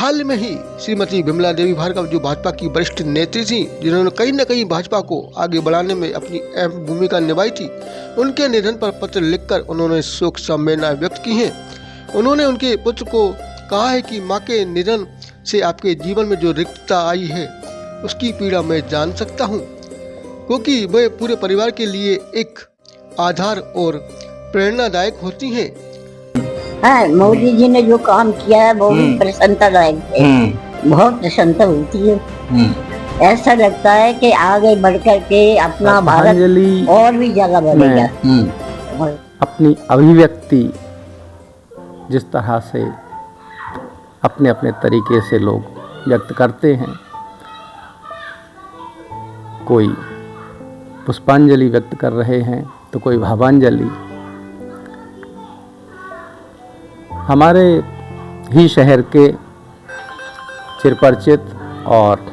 हाल में ही श्रीमती विमला देवी भार्गव जो भाजपा की वरिष्ठ नेत्री थी, जिन्होंने कहीं न कहीं भाजपा को आगे बढ़ाने में अपनी अहम भूमिका निभाई थी, उनके निधन पर पत्र लिखकर उन्होंने शोक संवेदना व्यक्त की है। उन्होंने उनके पुत्र को कहा है कि मां के निधन से आपके जीवन में जो रिक्तता आई है उसकी पीड़ा मैं जान सकता हूं, क्योंकि वे पूरे परिवार के लिए एक आधार और प्रेरणादायक होती हैं। हाँ, मोदी जी ने जो काम किया है वो भी प्रसन्नतादायक है, बहुत प्रसन्नता होती है। ऐसा लगता है कि आगे बढ़ कर के अपना भारत और भी जगह बढ़ेगा। अपनी अभिव्यक्ति जिस तरह से अपने अपने तरीके से लोग व्यक्त करते हैं, कोई पुष्पांजलि व्यक्त कर रहे हैं तो कोई भावांजलि। हमारे ही शहर के चिरपरिचित और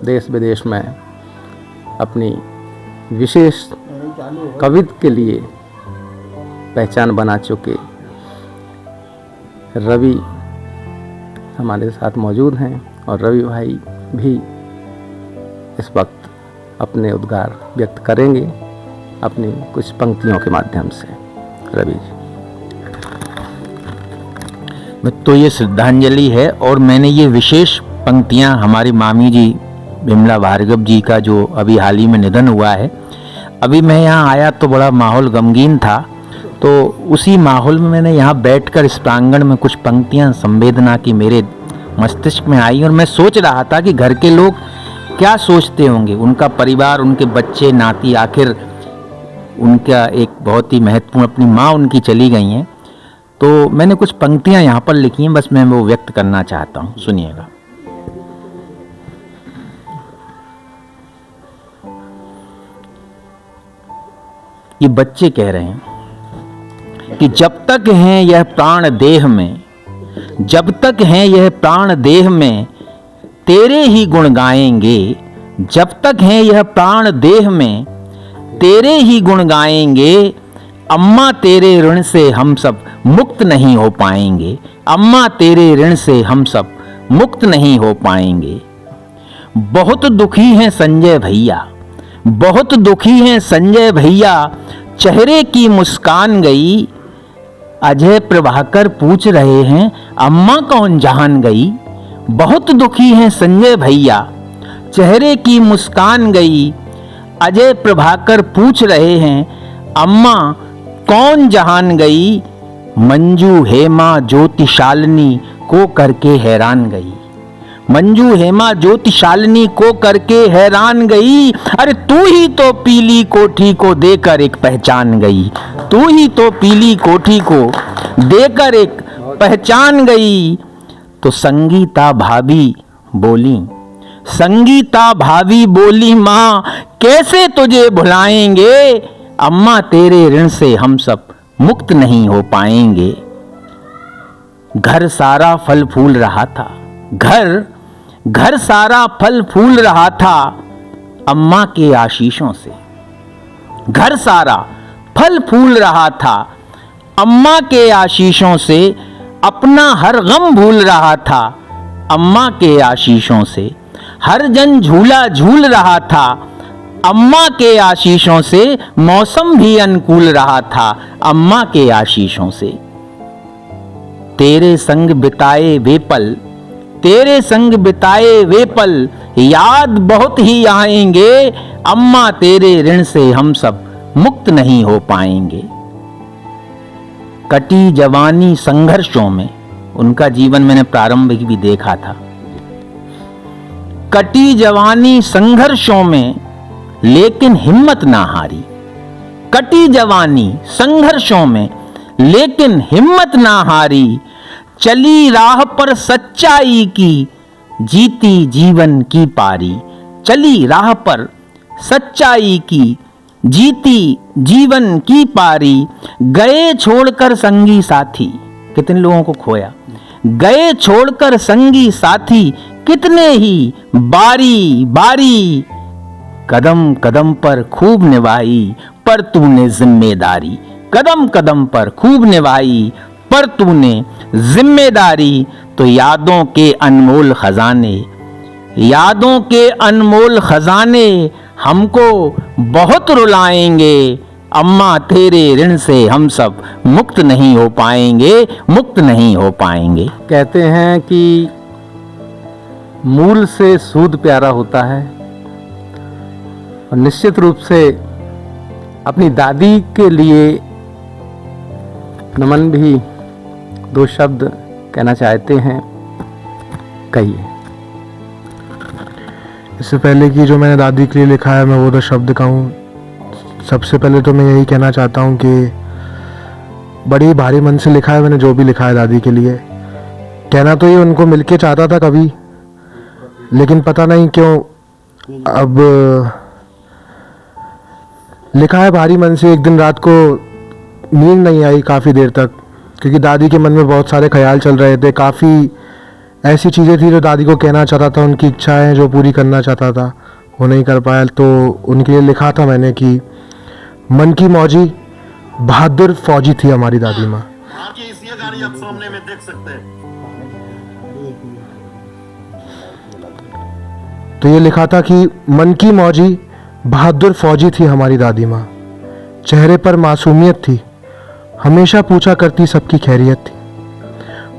देश विदेश में अपनी विशेष कविता के लिए पहचान बना चुके रवि हमारे साथ मौजूद हैं और रवि भाई भी इस वक्त अपने उद्गार व्यक्त करेंगे अपनी कुछ पंक्तियों के माध्यम से। रवि जी। तो ये श्रद्धांजलि है और मैंने ये विशेष पंक्तियां हमारी मामी जी विमला भार्गव जी का जो अभी हाल ही में निधन हुआ है, अभी मैं यहाँ आया तो बड़ा माहौल गमगीन था, तो उसी माहौल में मैंने यहाँ बैठकर इस प्रांगण में कुछ पंक्तियां संवेदना की मेरे मस्तिष्क में आई और मैं सोच रहा था कि घर के लोग क्या सोचते होंगे, उनका परिवार, उनके बच्चे नाती, आखिर उनका एक बहुत ही महत्वपूर्ण अपनी माँ उनकी चली गई हैं। तो मैंने कुछ पंक्तियां यहाँ पर लिखी हैं, बस मैं वो व्यक्त करना चाहता हूँ, सुनिएगा। ये बच्चे कह रहे हैं कि जब तक हैं यह प्राण देह में, जब तक हैं यह प्राण देह में तेरे ही गुण गाएंगे, जब तक हैं यह प्राण देह में तेरे ही गुण गाएंगे, अम्मा तेरे ऋण से हम सब मुक्त नहीं हो पाएंगे, अम्मा तेरे ऋण से हम सब मुक्त नहीं हो पाएंगे। बहुत दुखी हैं संजय भैया, बहुत दुखी हैं संजय भैया, चेहरे की मुस्कान गई, अजय प्रभाकर पूछ रहे हैं अम्मा कौन जान गई। बहुत दुखी हैं संजय भैया, चेहरे की मुस्कान गई, अजय प्रभाकर पूछ रहे हैं अम्मा कौन जहान गई। मंजू हेमा ज्योतिशालिनी को करके हैरान गई, मंजू हेमा ज्योतिशालिनी को करके हैरान गई। अरे तू ही तो पीली कोठी को देकर एक पहचान गई, तू ही तो पीली कोठी को देकर एक पहचान गई। तो संगीता भाभी बोली, संगीता भाभी बोली माँ कैसे तुझे भुलाएंगे, अम्मा तेरे ऋण से हम सब मुक्त नहीं हो पाएंगे। घर सारा फल फूल रहा था, घर सारा फल फूल रहा था अम्मा के आशीषों से, घर सारा फल फूल रहा था अम्मा के आशीषों से, अपना हर गम भूल रहा था अम्मा के आशीषों से, हर जन झूला झूल रहा था अम्मा के आशीषों से, मौसम भी अनुकूल रहा था अम्मा के आशीषों से। तेरे संग बिताए वे पल, तेरे संग बिताए वे पल याद बहुत ही आएंगे, अम्मा तेरे ऋण से हम सब मुक्त नहीं हो पाएंगे। कटी जवानी संघर्षों में, उनका जीवन मैंने प्रारंभ भी देखा था। कटी जवानी संघर्षों में लेकिन हिम्मत ना हारी, कटी जवानी संघर्षों में लेकिन हिम्मत ना हारी, चली राह पर सच्चाई की जीती जीवन की पारी, चली राह पर सच्चाई की जीती जीवन की पारी। गए छोड़कर संगी साथी, कितने लोगों को खोया, गए छोड़कर संगी साथी कितने ही बारी बारी, कदम कदम पर खूब निभाई पर तूने जिम्मेदारी, कदम कदम पर खूब निभाई पर तूने जिम्मेदारी। तो यादों के अनमोल खजाने, यादों के अनमोल खजाने हमको बहुत रुलाएंगे। अम्मा तेरे ऋण से हम सब मुक्त नहीं हो पाएंगे, मुक्त नहीं हो पाएंगे। कहते हैं कि मूल से सूद प्यारा होता है, और निश्चित रूप से अपनी दादी के लिए नमन भी दो शब्द कहना चाहते हैं, कहिए। इससे पहले कि जो मैंने दादी के लिए लिखा है मैं वो 2 शब्द कहूँ, सबसे पहले तो मैं यही कहना चाहता हूँ कि बड़ी भारी मन से लिखा है मैंने जो भी लिखा है दादी के लिए। कहना तो ये उनको मिलके चाहता था कभी, लेकिन पता नहीं क्यों अब लिखा है भारी मन से। एक दिन रात को नींद नहीं आई काफ़ी देर तक, क्योंकि दादी के मन में बहुत सारे ख्याल चल रहे थे। काफ़ी ऐसी चीज़ें थी जो दादी को कहना चाहता था, उनकी इच्छाएं जो पूरी करना चाहता था वो नहीं कर पाया। तो उनके लिए लिखा था मैंने कि मन की मौजी बहादुर फौजी थी हमारी दादी माँ। ये गाड़ी आप सामने में देख सकते हैं। तो ये लिखा था कि मन की मौजी बहादुर फौजी थी हमारी दादी माँ, चेहरे पर मासूमियत थी, हमेशा पूछा करती सबकी खैरियत थी।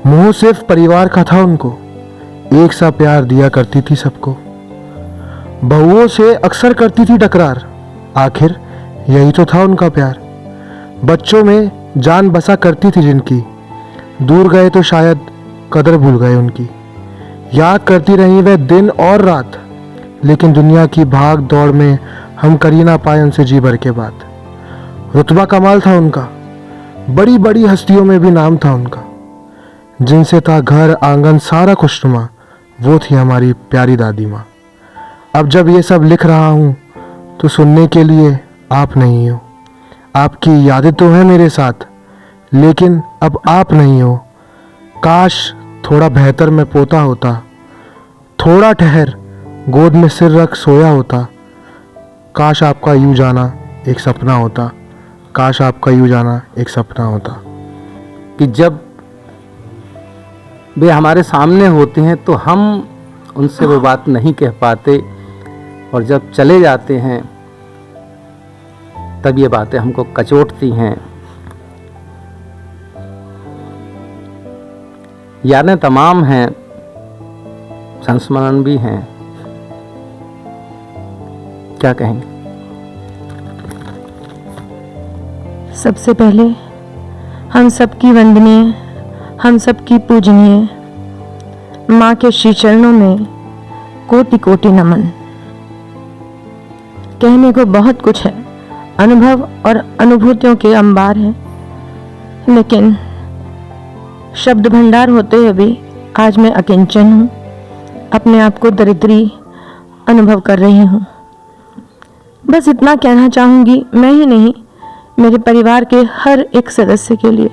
मोह सिर्फ परिवार का था उनको, एक सा प्यार दिया करती थी सबको। बहुओं से अक्सर करती थी टकरार, आखिर यही तो था उनका प्यार। बच्चों में जान बसा करती थी जिनकी, दूर गए तो शायद कदर भूल गए उनकी। याद करती रही वह दिन और रात, लेकिन दुनिया की भाग दौड़ में हम कर ही ना पाए उनसे जी भर के बात। रुतबा कमाल था उनका, बड़ी बड़ी हस्तियों में भी नाम था उनका। जिनसे था घर आंगन सारा खुशनुमा, वो थी हमारी प्यारी दादी माँ। अब जब ये सब लिख रहा हूँ तो सुनने के लिए आप नहीं हो। आपकी यादें तो हैं मेरे साथ, लेकिन अब आप नहीं हो। काश थोड़ा बेहतर मैं पोता होता, थोड़ा ठहर गोद में सिर रख सोया होता। काश आपका यूं जाना एक सपना होता, काश आपका यूं जाना एक सपना होता। कि जब वे हमारे सामने होते हैं तो हम उनसे वो बात नहीं कह पाते, और जब चले जाते हैं तब ये बातें हमको कचोटती हैं। यादें तमाम हैं, संस्मरण भी हैं, क्या कहेंगे? सबसे पहले हम सबकी वंदनीय, हम सबकी पूजनीय माँ के श्री चरणों में कोटि कोटि नमन। कहने को बहुत कुछ है, अनुभव और अनुभूतियों के अंबार हैं, लेकिन शब्द भंडार होते हुए भी आज मैं अकिंचन हूँ, अपने आप को दरिद्री अनुभव कर रही हूँ। बस इतना कहना चाहूँगी, मैं ही नहीं मेरे परिवार के हर एक सदस्य के लिए।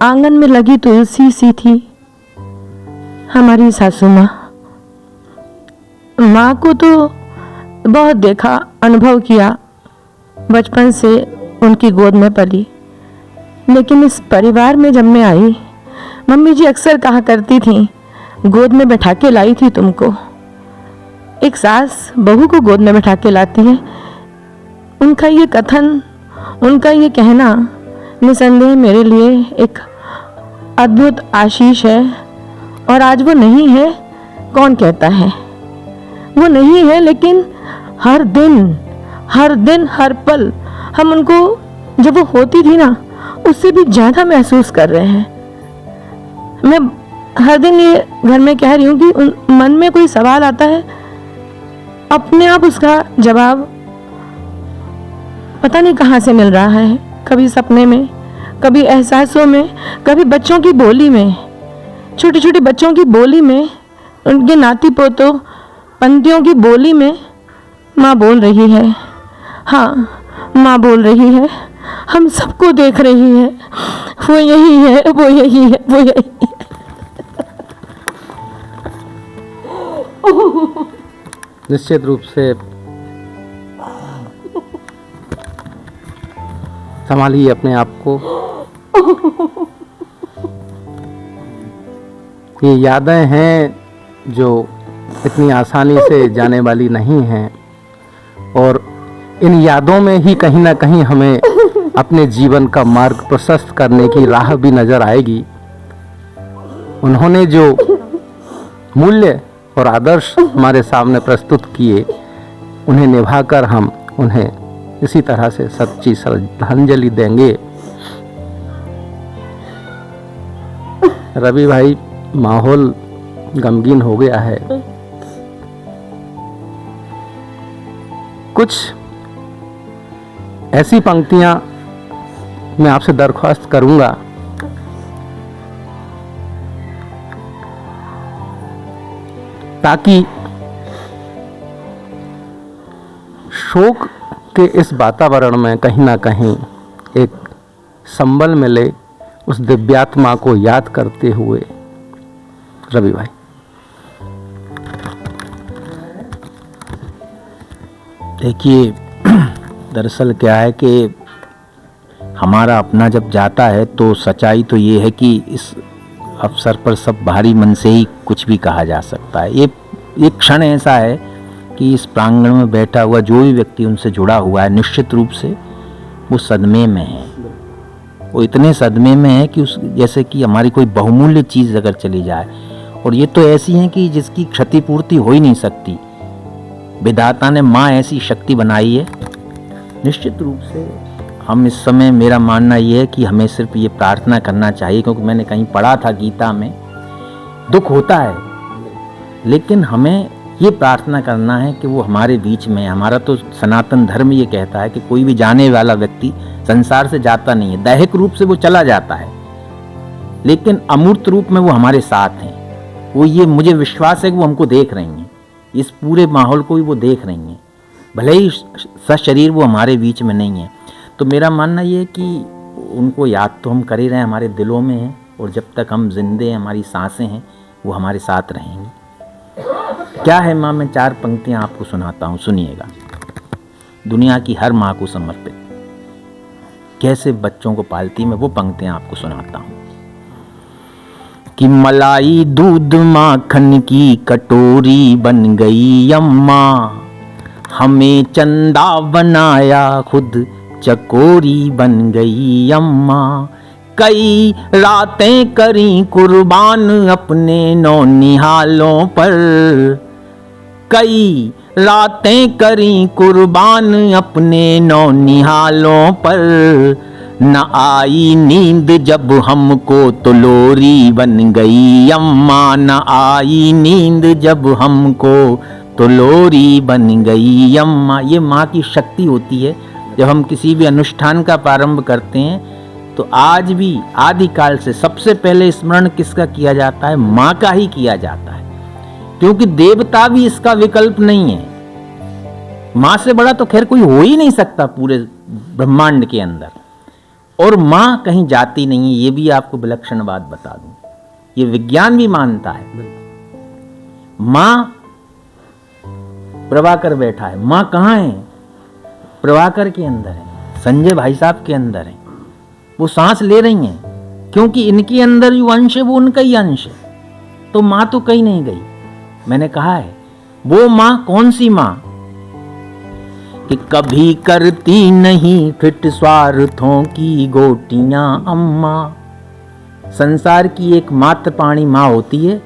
आंगन में लगी तुलसी सी थी हमारी सासू माँ। माँ को तो बहुत देखा, अनुभव किया, बचपन से उनकी गोद में पली, लेकिन इस परिवार में जब मैं आई, मम्मी जी अक्सर कहा करती थी, गोद में बैठा के लाई थी तुमको। एक सास बहू को गोद में बैठा के लाती है। उनका ये कथन, उनका ये कहना निसंदेह मेरे लिए एक अद्भुत आशीष है। और आज वो नहीं है, कौन कहता है वो नहीं है, लेकिन हर दिन हर पल हम उनको, जब वो होती थी ना, उससे भी ज़्यादा महसूस कर रहे हैं। मैं हर दिन ये घर में कह रही हूँ कि मन में कोई सवाल आता है, अपने आप उसका जवाब पता नहीं कहाँ से मिल रहा है। कभी सपने में, कभी एहसासों में, कभी बच्चों की बोली में, छोटे छोटे बच्चों की बोली में, उनके नाती पोतों पंथियों की बोली में माँ बोल रही है। हाँ, माँ बोल रही है, हम सबको देख रही है, वो यही है, वो यही है, वो यही है। निश्चित रूप से संभालिए अपने आप को। ये यादें हैं जो इतनी आसानी से जाने वाली नहीं हैं, और इन यादों में ही कहीं ना कहीं हमें अपने जीवन का मार्ग प्रशस्त करने की राह भी नज़र आएगी। उन्होंने जो मूल्य और आदर्श हमारे सामने प्रस्तुत किए, उन्हें निभाकर हम उन्हें इसी तरह से सच्ची श्रद्धांजलि देंगे। रवि भाई, माहौल गमगीन हो गया है। कुछ ऐसी पंक्तियां मैं आपसे दरख्वास्त करूंगा ताकि शोक के इस वातावरण में कहीं ना कहीं एक संबल मिले उस दिव्यात्मा को याद करते हुए। रवि भाई। देखिए, दरअसल क्या है कि हमारा अपना जब जाता है तो सच्चाई तो ये है कि इस अवसर पर सब बाहरी मन से ही कुछ भी कहा जा सकता है। ये क्षण ऐसा है कि इस प्रांगण में बैठा हुआ जो भी व्यक्ति उनसे जुड़ा हुआ है, निश्चित रूप से वो सदमे में है। वो इतने सदमे में है कि जैसे कि हमारी कोई बहुमूल्य चीज़ अगर चली जाए, और ये तो ऐसी है कि जिसकी क्षतिपूर्ति हो ही नहीं सकती। विधाता ने माँ ऐसी शक्ति बनाई है। निश्चित रूप से हम इस समय, मेरा मानना ये है कि हमें सिर्फ ये प्रार्थना करना चाहिए, क्योंकि मैंने कहीं पढ़ा था गीता में, दुख होता है लेकिन हमें ये प्रार्थना करना है कि वो हमारे बीच में। हमारा तो सनातन धर्म ये कहता है कि कोई भी जाने वाला व्यक्ति संसार से जाता नहीं है, दैहिक रूप से वो चला जाता है लेकिन अमूर्त रूप में वो हमारे साथ हैं। वो, ये मुझे विश्वास है कि वो हमको देख रही हैं, इस पूरे माहौल को भी वो देख रही हैं, भले ही सशरीर वो हमारे बीच में नहीं है। तो मेरा मानना ये है कि उनको याद तो हम कर ही रहे हैं, हमारे दिलों में है, और जब तक हम जिंदे हैं, हमारी सांसें हैं, वो हमारे साथ रहेंगी। क्या है माँ, मैं 4 पंक्तियाँ आपको सुनाता हूँ, सुनिएगा। दुनिया की हर माँ को समर्पित, कैसे बच्चों को पालती, मैं वो पंक्तियाँ आपको सुनाता हूँ। कि मलाई दूध माखन की कटोरी बन गई अम्मा, हमें चंदा बनाया खुद चकोरी बन गई अम्मा। कई रातें करी कुर्बान अपने नौनिहालों पर, कई रातें करी कुर्बान अपने नौनिहालों पर। न आई नींद जब हमको तो लोरी बन गई अम्मा, न आई नींद जब हमको तो लोरी बन गई अम्मा। ये माँ की शक्ति होती है। जब हम किसी भी अनुष्ठान का प्रारंभ करते हैं तो आज भी आदिकाल से सबसे पहले स्मरण किसका किया जाता है? माँ का ही किया जाता है, क्योंकि देवता भी इसका विकल्प नहीं है। माँ से बड़ा तो खैर कोई हो ही नहीं सकता पूरे ब्रह्मांड के अंदर, और माँ कहीं जाती नहीं है। ये भी आपको विलक्षण बात बता दूं, ये विज्ञान भी मानता है। माँ प्रभाकर बैठा है, माँ कहाँ है? प्रभाकर के अंदर है, संजय भाई साहब के अंदर है। वो सांस ले रही हैं, क्योंकि इनके अंदर जो अंश है वो उनका ही अंश है। तो माँ तो कहीं नहीं गई। मैंने कहा है वो माँ कौन सी माँ कि कभी करती नहीं फिट स्वार्थों की गोटियां अम्मा। संसार की एक मात्र प्राणी माँ होती है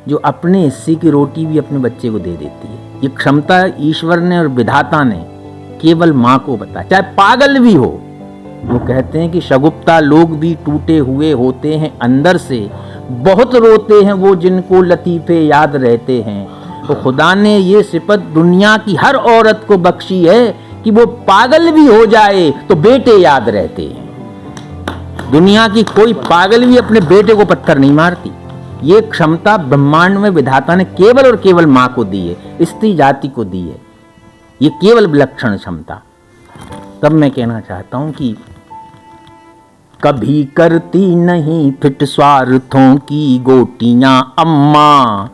जो अपने हिस्से की रोटी भी अपने बच्चे को दे देती है। ये क्षमता ईश्वर ने और विधाता ने केवल माँ को बताया, चाहे पागल भी हो। वो कहते हैं कि शगुप्ता लोग भी टूटे हुए होते हैं अंदर से, बहुत रोते हैं वो जिनको लतीफे याद रहते हैं। तो खुदा ने ये सिफत दुनिया की हर औरत को बख्शी है कि वो पागल भी हो जाए तो बेटे याद रहते हैं। दुनिया की कोई पागल भी अपने बेटे को पत्थर नहीं मारती। ये क्षमता ब्रह्मांड में विधाता ने केवल और केवल माँ को दी है, स्त्री जाति को दी है। ये केवल विलक्षण क्षमता। तब मैं कहना चाहता हूं कि कभी करती नहीं फिट स्वार्थों की गोटियां अम्मा,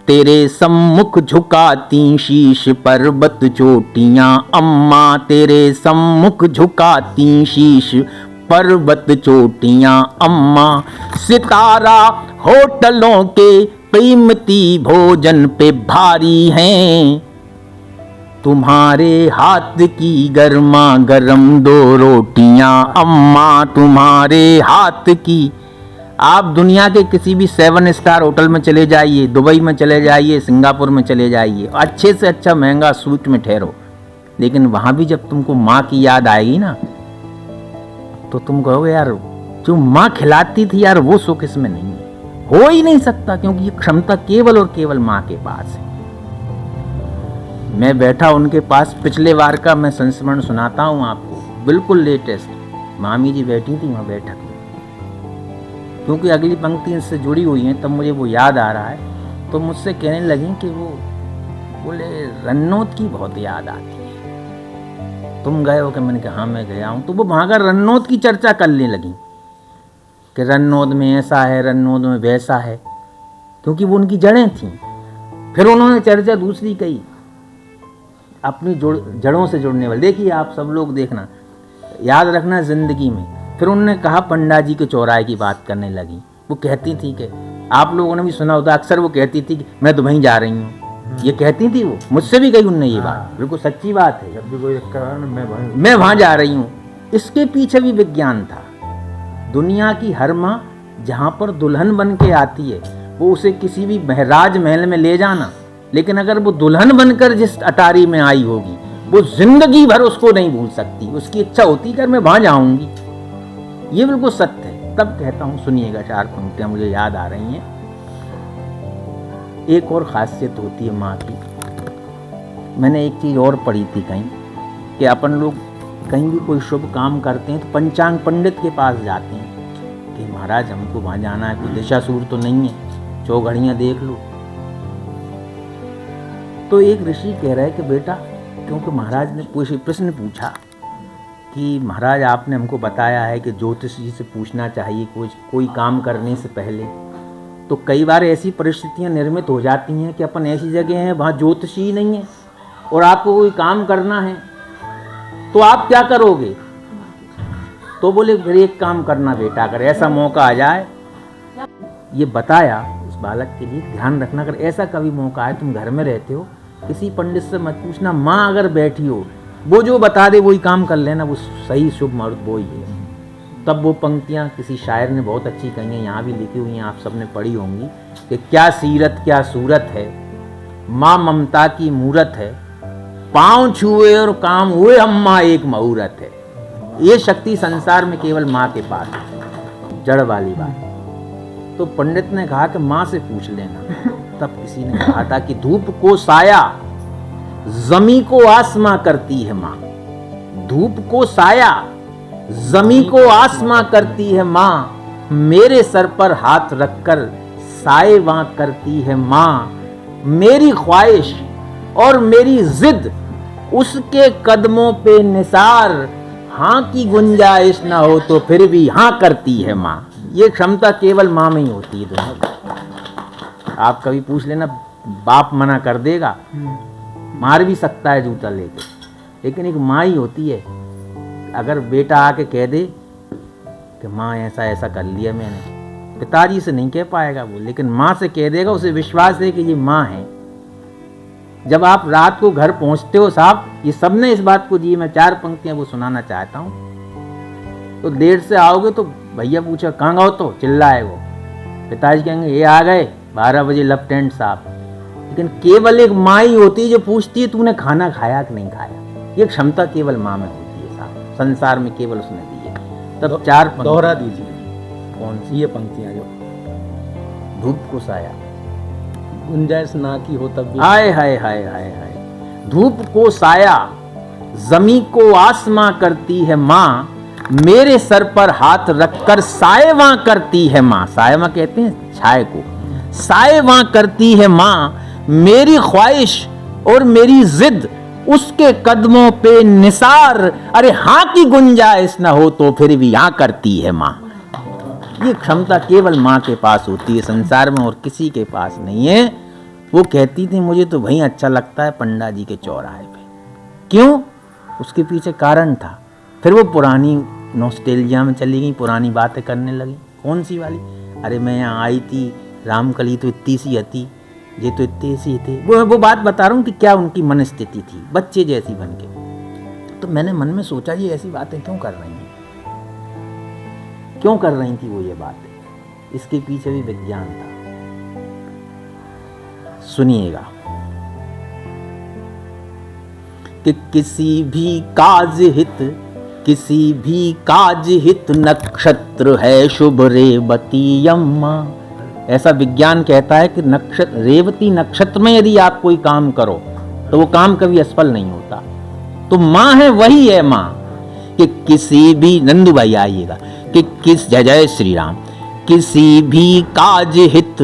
तेरे सम्मुख झुकाती शीश पर्वत चोटियां अम्मा, तेरे सम्मुख झुकाती शीश पर्वत चोटियां अम्मा, सितारा होटलों के कीमती भोजन पे भारी हैं। तुम्हारे हाथ की गर्मा गर्म 2 रोटियां अम्मा, तुम्हारे हाथ की। आप दुनिया के किसी भी 7 स्टार होटल में चले जाइए, दुबई में चले जाइए, सिंगापुर में चले जाइए, अच्छे से अच्छा महंगा सूट में ठहरो, लेकिन वहाँ भी जब तुमको माँ की याद आएगी ना, तो तुम कहोगे यार जो माँ खिलाती थी यार वो सुख इसमें नहीं है, हो ही नहीं सकता, क्योंकि ये क्षमता केवल और केवल माँ के पास है। मैं बैठा उनके पास, पिछले बार का मैं संस्मरण सुनाता हूँ आपको, बिल्कुल लेटेस्ट। मामी जी बैठी थी वहाँ बैठक में, क्योंकि अगली पंक्ति इससे जुड़ी हुई है, तब मुझे वो याद आ रहा है। तो मुझसे कहने लगी कि वो बोले रन्नौत की बहुत याद आती है, तुम गए हो? कि मैंने कहा हाँ मैं गया हूँ। तो वो वहाँ का रन्नौत की चर्चा करने लगी कि रन्नौत में ऐसा है, रन्नौत में वैसा है, क्योंकि वो उनकी जड़ें थीं। फिर उन्होंने चर्चा दूसरी कही, अपनी जड़ों से जुड़ने वाले। देखिए आप सब लोग देखना, याद रखना ज़िंदगी में। फिर उन्होंने कहा पंडा जी के चौराहे की बात करने लगी। वो कहती थी कि आप लोगों ने भी सुना होता, अक्सर वो कहती थी कि मैं दुबई जा रही हूँ, ये कहती थी वो, मुझसे भी कही उनने ये बात, बिल्कुल सच्ची बात है। जब भी कोई मैं वहाँ जा रही हूँ। इसके पीछे भी विज्ञान था। दुनिया की हर माँ जहाँ पर दुल्हन बन के आती है, वो उसे किसी भी महराज महल में ले जाना, लेकिन अगर वो दुल्हन बनकर जिस अटारी में आई होगी, वो जिंदगी भर उसको नहीं भूल सकती। उसकी इच्छा होती है कि मैं वहाँ जाऊँगी। ये बिल्कुल सत्य है। तब कहता हूँ, सुनिएगा, 4 पंक्तियाँ मुझे याद आ रही हैं। एक और खासियत होती है माँ की। मैंने एक चीज़ और पढ़ी थी कहीं, कि अपन लोग कहीं भी कोई शुभ काम करते हैं तो पंचांग पंडित के पास जाते हैं कि महाराज हमको वहाँ जाना है, कोई दिशासूर तो नहीं है, चौघड़ियाँ देख लो। तो एक ऋषि कह रहा है कि बेटा, क्योंकि महाराज ने प्रश्न पूछा कि महाराज आपने हमको बताया है कि ज्योतिष जी से पूछना चाहिए कोई काम करने से पहले, तो कई बार ऐसी परिस्थितियां निर्मित हो जाती हैं कि अपन ऐसी जगह हैं वहाँ ज्योतिषी ही नहीं है और आपको कोई काम करना है, तो आप क्या करोगे? तो बोले फिर एक काम करना बेटा, अगर ऐसा मौका आ जाए, ये बताया उस बालक के लिए, ध्यान रखना अगर ऐसा कभी मौका आए, तुम घर में रहते हो, किसी पंडित से मत पूछना, माँ अगर बैठी हो वो जो बता दे वही काम कर लेना, वो सही शुभ मुहूर्त वो ही है। तब वो पंक्तियाँ किसी शायर ने बहुत अच्छी कही हैं, यहाँ भी लिखी हुई हैं, आप सबने पढ़ी होंगी कि क्या सीरत क्या सूरत है, माँ ममता की मूरत है, पाँव छुए और काम हुए अम्मा एक मुहूर्त है। ये शक्ति संसार में केवल माँ के पास है, जड़ वाली बात। तो पंडित ने कहा कि माँ से पूछ लेना। तब किसी ने कहा था कि धूप को साया जमी को आसमां करती है माँ, धूप को साया जमी को आसमां करती है माँ, मेरे सर पर हाथ रखकर साए वहां करती है माँ, मेरी ख्वाहिश और मेरी जिद उसके कदमों पे निसार, हाँ की गुंजाइश ना हो तो फिर भी हाँ करती है माँ। ये क्षमता केवल माँ में ही होती है दोनों। आप कभी पूछ लेना, बाप मना कर देगा, मार भी सकता है जूता लेके, लेकिन एक माँ ही होती है। अगर बेटा आके कह दे कि माँ ऐसा ऐसा कर लिया मैंने, पिताजी से नहीं कह पाएगा वो, लेकिन माँ से कह देगा, उसे विश्वास है कि ये माँ है। जब आप रात को घर पहुंचते हो साहब, ये सबने इस बात को जी, मैं 4 पंक्तियां वो सुनाना चाहता हूँ। तो देर से आओगे तो भैया पूछा कहाँ गए, तो चिल्लाए वो, पिताजी कहेंगे ये आ गए 12 बजे लेफ्टिनेंट साहब। लेकिन केवल एक माँ ही होती है जो पूछती है तूने खाना खाया कि नहीं खाया। ये क्षमता केवल माँ में होती है साहब, संसार में केवल उसने दी है। तब 4 दोहरा दीजिए कौन सी ये पंक्तियां जो धूप को साया, गुंजाइश ना की हो तब भी, हाय हाय हाय हाय हाय, धूप को साया जमी को आसमां करती है माँ, मेरे सर पर हाथ रखकर सायवां करती है माँ। सायवां कहते हैं छाए को, सायवां करती है माँ, मेरी ख्वाहिश और मेरी जिद उसके कदमों पे निसार, अरे हाँ की गुंजाइश ना हो तो फिर भी हाँ करती है माँ। ये क्षमता केवल माँ के पास होती है संसार में, और किसी के पास नहीं है। वो कहती थी मुझे तो वहीं अच्छा लगता है पंडा जी के चौराहे पे। क्यों? उसके पीछे कारण था। फिर वो पुरानी नॉस्टैल्जिया में चली गई, पुरानी बातें करने लगी। कौन सी वाली? अरे मैं यहाँ आई थी, रामकली तो इतनी सी हती, ये तो इतने सी थे। वो बात बता रहा हूँ कि क्या उनकी मन स्थिति थी, बच्चे जैसी बन के। तो मैंने मन में सोचा ये ऐसी बातें क्यों कर रही हैं, क्यों कर रही थी वो ये बातें? इसके पीछे भी विज्ञान था। सुनिएगा कि किसी भी काज हित नक्षत्र है शुभ रेवती अम्मा। ऐसा विज्ञान कहता है कि नक्षत्र, रेवती नक्षत्र में यदि आप कोई काम करो तो वो काम कभी असफल नहीं होता। तो माँ है, वही है माँ कि किसी भी, नंदू भाई आइएगा, कि जय जय श्री राम, किसी भी काज हित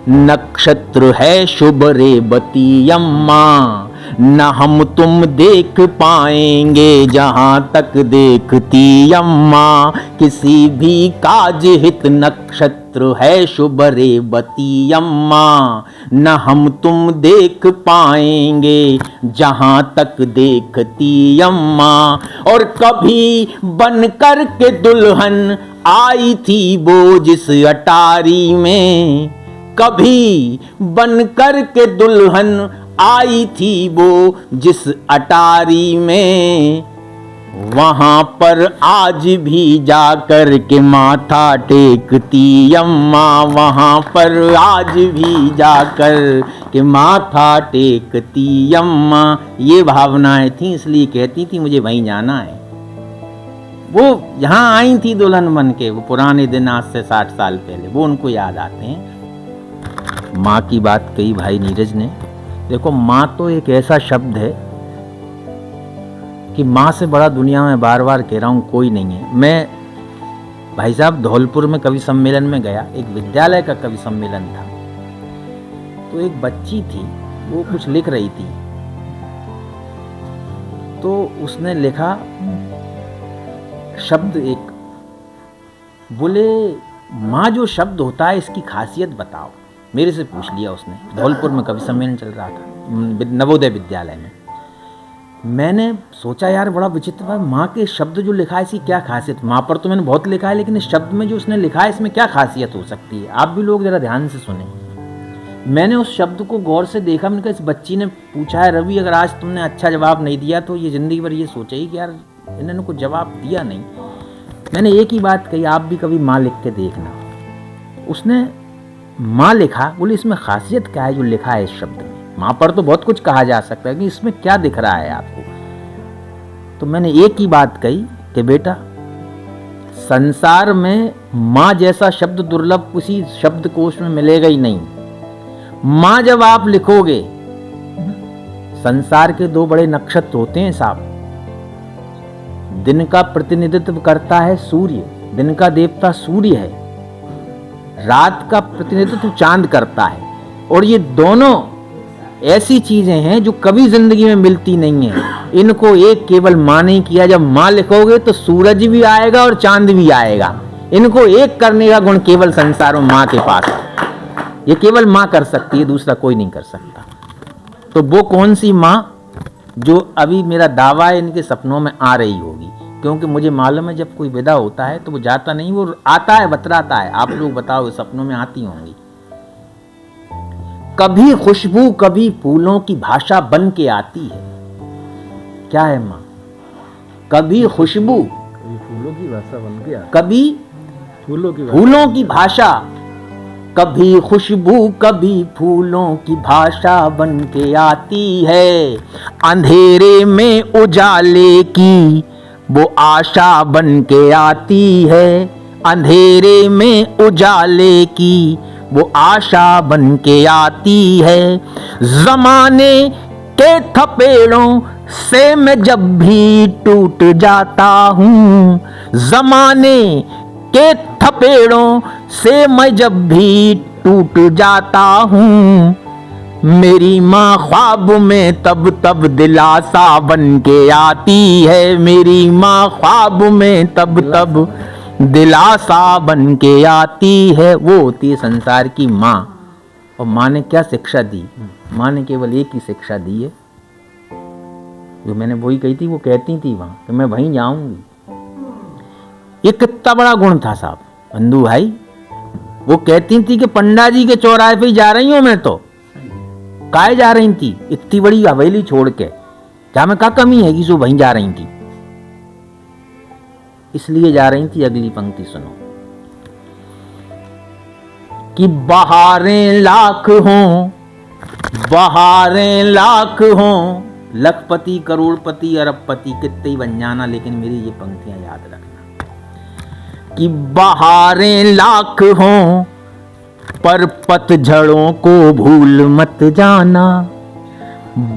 नक्षत्र है शुभ रेवती अम्मा। न हम तुम देख पाएंगे जहां तक देखती अम्मा। किसी भी काज हित नक्षत्र है शुभ रेवती अम्मा। न हम तुम देख पाएंगे जहां तक देखती अम्मा। और कभी बन कर के दुल्हन आई थी वो जिस अटारी में, कभी बन कर के दुल्हन आई थी वो जिस अटारी में। वहां पर आज भी जाकर के माथा टेकती अम्मा। वहां पर आज भी जाकर के माथा टेकती अम्मा। ये भावनाएं थी, इसलिए कहती थी मुझे वहीं जाना है। वो यहाँ आई थी दुल्हन बन के, वो पुराने दिन, आज से 60 साल पहले, वो उनको याद आते हैं। माँ की बात कही भाई नीरज ने। देखो, माँ तो एक ऐसा शब्द है कि माँ से बड़ा दुनिया में, बार बार कह रहा हूँ, कोई नहीं है। मैं भाई साहब धौलपुर में कवि सम्मेलन में गया, एक विद्यालय का कवि सम्मेलन था। तो एक बच्ची थी, वो कुछ लिख रही थी, तो उसने लिखा शब्द एक, बोले माँ जो शब्द होता है इसकी खासियत बताओ। मेरे से पूछ लिया उसने, धौलपुर में कवि सम्मेलन चल रहा था, नवोदय विद्यालय में। मैंने सोचा यार बड़ा विचित्र है, माँ के शब्द जो लिखा है इसकी क्या खासियत। माँ पर तो मैंने बहुत लिखा है, लेकिन इस शब्द में जो उसने लिखा है इसमें क्या खासियत हो सकती है। आप भी लोग जरा ध्यान से सुने। मैंने उस शब्द को गौर से देखा। मैंने कहा इस बच्ची ने पूछा है रवि, अगर आज तुमने अच्छा जवाब नहीं दिया तो ये जिंदगी भर ये सोचेगी कि यार इन्होंने कुछ जवाब दिया नहीं। मैंने एक ही बात कही, आप भी कभी माँ लिख के देखना। उसने माँ लिखा, बोले इसमें खासियत क्या है जो लिखा है इस शब्द में। माँ पर तो बहुत कुछ कहा जा सकता है कि इसमें क्या दिख रहा है आपको। तो मैंने एक ही बात कही कि बेटा, संसार में माँ जैसा शब्द दुर्लभ किसी शब्दकोश में मिलेगा ही नहीं। माँ जब आप लिखोगे, संसार के दो बड़े नक्षत्र होते हैं साहब। दिन का प्रतिनिधित्व करता है सूर्य, दिन का देवता सूर्य है। रात का प्रतिनिधित्व चांद करता है। और ये दोनों ऐसी चीजें हैं जो कभी जिंदगी में मिलती नहीं है। इनको एक केवल माँ ने किया। जब माँ लिखोगे तो सूरज भी आएगा और चांद भी आएगा। इनको एक करने का गुण केवल संसार में माँ के पास है। ये केवल माँ कर सकती है, दूसरा कोई नहीं कर सकता। तो वो कौन सी माँ जो अभी मेरा दावा है इनके सपनों में आ रही होगी, क्योंकि मुझे मालूम है जब कोई विदा होता है तो वो जाता नहीं, वो आता है, बतराता है। आप लोग बताओ, सपनों में आती होंगी। कभी खुशबू कभी फूलों की भाषा बन के आती है। क्या है माँ? कभी खुशबू, फूलों की भाषा बन के आती, कभी फूलों की भाषा, कभी खुशबू कभी फूलों की भाषा बन के आती है। अंधेरे में उजाले की वो आशा बन के आती है। अंधेरे में उजाले की वो आशा बन के आती है। जमाने के थपेड़ों से मैं जब भी टूट जाता हूँ, जमाने के थपेड़ों से मैं जब भी टूट जाता हूँ, मेरी माँ ख्वाब में तब तब दिलासा बन के आती है। मेरी माँ ख्वाब में तब तब दिलासा बन के आती है। वो होती है संसार की माँ। और माँ ने क्या शिक्षा दी? माँ ने केवल एक ही शिक्षा दी है, जो मैंने वही कही थी, वो कहती थी वहाँ कि मैं वहीं जाऊंगी। ये कितना बड़ा गुण था साहब बंधु भाई। वो कहती थी कि पंडा जी के चौराहे पे ही जा रही हूं मैं, तो काहे जा रही थी इतनी बड़ी हवेली छोड़ के, जहां में क्या कमी है कि सो वहीं जा रही थी, इसलिए जा रही थी। अगली पंक्ति सुनो कि बहारें लाख हों, बहारें लाख हों, लखपति करोड़पति अरबपति कितने ही बन जाना, लेकिन मेरी ये पंक्तियां याद रखना कि बहारें लाख हों पर पतझड़ों को भूल मत जाना।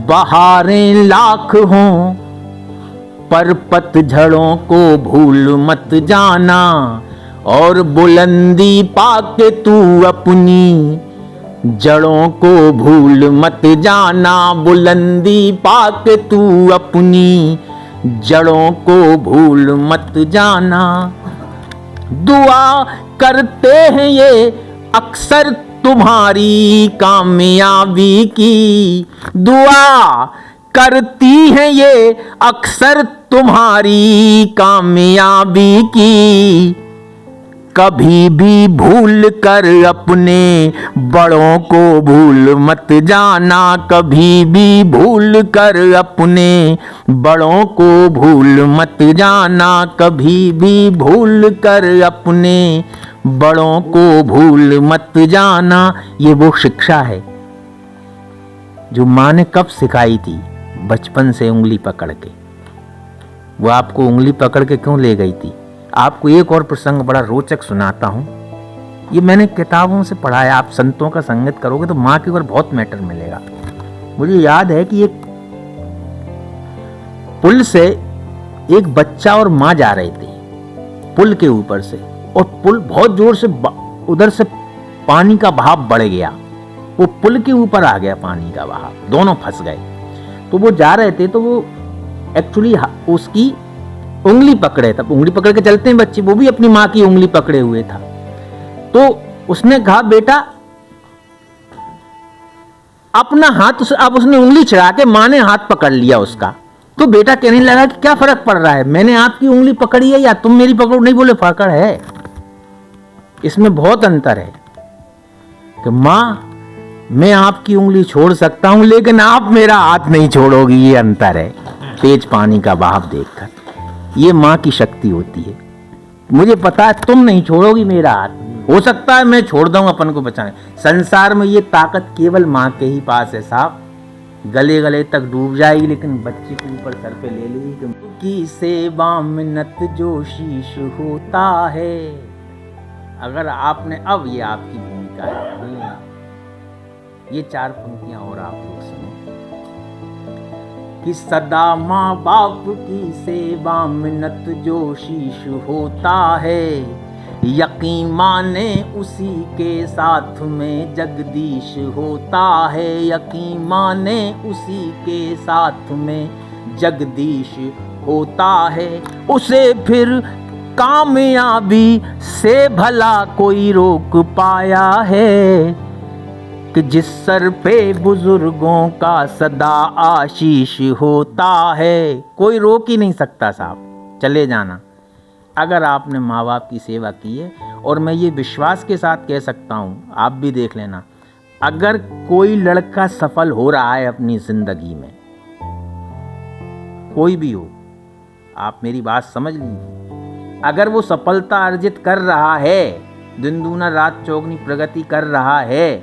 बहारें लाख हों पर पतझड़ों को भूल मत जाना, और बुलंदी पाके तू अपनी जड़ों को भूल मत जाना। बुलंदी पाके तू अपनी जड़ों को भूल मत जाना। दुआ करते हैं ये अक्सर तुम्हारी कामयाबी की, दुआ करती हैं ये अक्सर तुम्हारी कामयाबी की। कभी भी भूल कर अपने बड़ों को भूल मत जाना। कभी भी भूल कर अपने बड़ों को भूल मत जाना। कभी भी भूल कर अपने बड़ों को भूल मत जाना। ये वो शिक्षा है जो माँ ने कब सिखाई थी, बचपन से उंगली पकड़ के। वो आपको उंगली पकड़ के क्यों ले गई थी? आपको एक और प्रसंग बड़ा रोचक सुनाता हूं। ये मैंने किताबों से पढ़ा है। आप संतों का संगत करोगे तो माँ के ऊपर बहुत मैटर मिलेगा। मुझे याद है कि एक पुल से एक बच्चा और माँ जा रहे थे पुल के ऊपर से, और पुल बहुत जोर से उधर से पानी का बहाव बढ़ गया। वो पुल के ऊपर आ गया पानी का बहाव, दोनों फंस गए। तो वो जा रहे थे, तो वो एक्चुअली उसकी उंगली पकड़े, तब उंगली पकड़ के चलते हैं बच्चे, वो भी अपनी माँ की उंगली पकड़े हुए था। तो उसने कहा बेटा अपना हाथ, अब उसने उंगली चढ़ा के माँ ने हाथ पकड़ लिया उसका। तो बेटा कहने लगा कि क्या फर्क पड़ रहा है, मैंने आपकी उंगली पकड़ी है या तुम मेरी पकड़ो? नहीं, बोले फर्क है, इसमें बहुत अंतर है कि माँ मैं आपकी उंगली छोड़ सकता हूं लेकिन आप मेरा हाथ नहीं छोड़ोगी, ये अंतर है। तेज पानी का बहाव देखकर ये माँ की शक्ति होती है। मुझे पता है तुम नहीं छोड़ोगी मेरा हाथ, हो सकता है मैं छोड़ दूं अपन को बचाने। संसार में ये ताकत केवल माँ के ही पास है साहब। गले गले तक डूब जाएगी लेकिन बच्चे को ऊपर सर पे ले लेगी। की सेवा मिन्नत जो शीश होता है। अगर आपने, अब ये आपकी भूमिका है, ये 4 पंक्तियां और आप लोग सुनो कि सदा माँ बाप की सेवा मिन्नत जो शीश होता है। यकीन माने उसी के साथ में जगदीश होता है। यकीन माने उसी के साथ में जगदीश होता है। उसे फिर कामयाबी से भला कोई रोक पाया है कि जिस सर पे बुजुर्गों का सदा आशीष होता है। कोई रोक ही नहीं सकता साहब, चले जाना अगर आपने माँ बाप की सेवा की है। और मैं ये विश्वास के साथ कह सकता हूँ, आप भी देख लेना, अगर कोई लड़का सफल हो रहा है अपनी जिंदगी में, कोई भी हो, आप मेरी बात समझ लीजिए, अगर वो सफलता अर्जित कर रहा है, दिन दूना रात चौगनी प्रगति कर रहा है,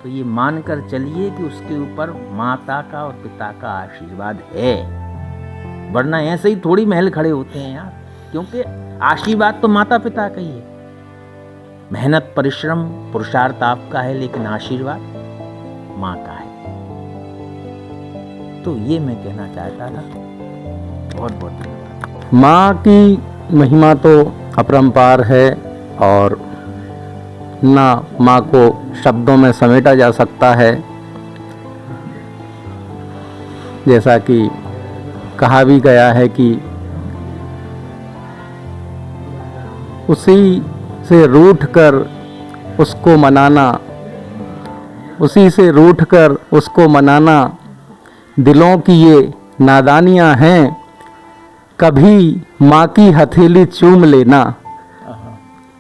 तो ये मानकर चलिए कि उसके ऊपर माता का और पिता का आशीर्वाद है। वरना ऐसे ही थोड़ी महल खड़े होते हैं यार, क्योंकि आशीर्वाद तो माता पिता का ही है। मेहनत परिश्रम पुरुषार्थ आपका है, लेकिन आशीर्वाद माँ का है। तो ये मैं कहना चाहता था। बहुत बहुत धन्यवाद। माँ की महिमा तो अपरंपार है और ना माँ को शब्दों में समेटा जा सकता है। जैसा कि कहा भी गया है कि उसी से रूठकर उसको मनाना, उसी से रूठकर उसको मनाना, दिलों की ये नादानियाँ हैं। कभी माँ की हथेली चूम लेना,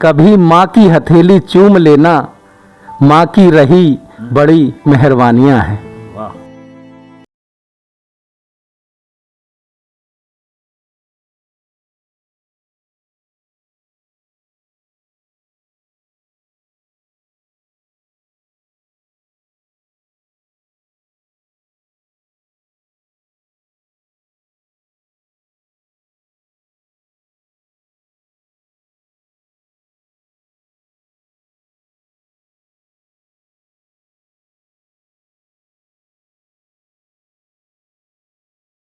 कभी माँ की हथेली चूम लेना, माँ की रही बड़ी मेहरबानियाँ हैं।